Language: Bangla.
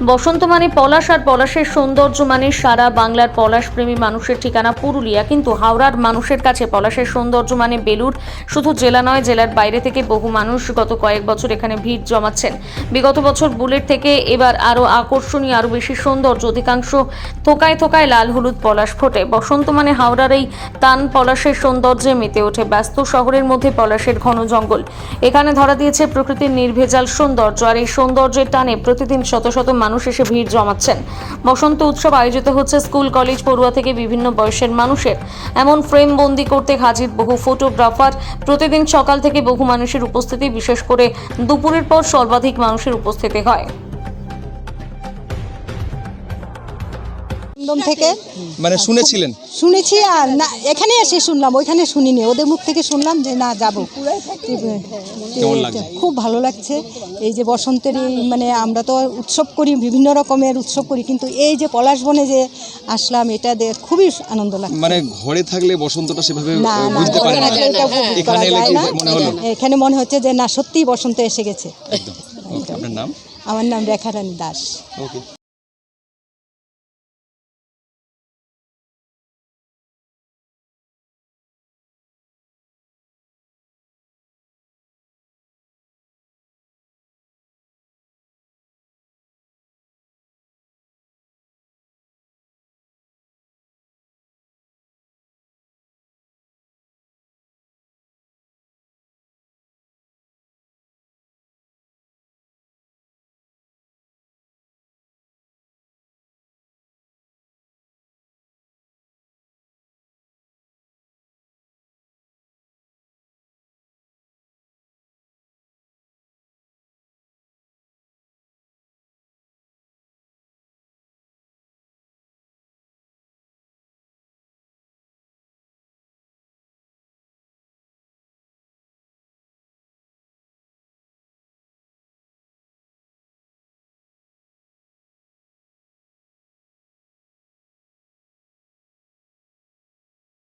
বসন্ত মানে পলাশ, আর পলাশের সৌন্দর্য মানে সারা বাংলার পলাশপ্রেমী মানুষের ঠিকানা পুরুলিয়া। কিন্তু হাওড়ার মানুষের কাছে পলাশের সৌন্দর্য মানে বেলুড়। শুধু জেলা নয়, জেলার বাইরে থেকে বহু মানুষ গত কয়েক বছর এখানে ভিড় জমাচ্ছেন। বিগত বছর বুলেট থেকে এবার আরও আকর্ষণীয়, আরও বেশি সৌন্দর্য। অধিকাংশ থোকায় থোকায় লাল হলুদ পলাশ ফোটে। বসন্ত মানে হাওড়ার এই তান পলাশের সৌন্দর্যে মেতে ওঠে। ব্যস্ত শহরের মধ্যে পলাশের ঘন জঙ্গল এখানে ধরা দিয়েছে প্রকৃতির নির্ভেজাল সৌন্দর্য। আর এই সৌন্দর্যের টানে প্রতিদিন শত শত মানুষ এসে ভিড় জমাচ্ছেন। বসন্ত উৎসব আয়োজিত হচ্ছে স্কুল, কলেজ, পড়ুয়া থেকে বিভিন্ন বয়সের মানুষের। এমন ফ্রেম বন্দি করতে হাজির বহু ফটোগ্রাফার। প্রতিদিন সকাল থেকে বহু মানুষের উপস্থিতি, বিশেষ করে দুপুরের পর সর্বাধিক মানুষের উপস্থিতি হয়। থেকে মানে শুনেছি আর না, এখানে এসে শুনলাম, ওইখানে শুনিনি। ওদের মুখ থেকে শুনলাম যে না যাব। খুব ভালো লাগছে। এই যে বসন্তের মানে আমরা তো উৎসব করি, বিভিন্ন রকমের উৎসব করি, কিন্তু এই যে পলাশ বনে যে আসলাম, এটা খুবই আনন্দ লাগছে। মানে ঘরে থাকলে বসন্তটা সেভাবে বুঝতে পারে না, এখানে এলে কি মনে হলো? এখানে মনে হচ্ছে যে না, সত্যিই বসন্ত এসে গেছে। একদম। আপনার নাম? আমার নাম রেখা রানী দাস। ওকে।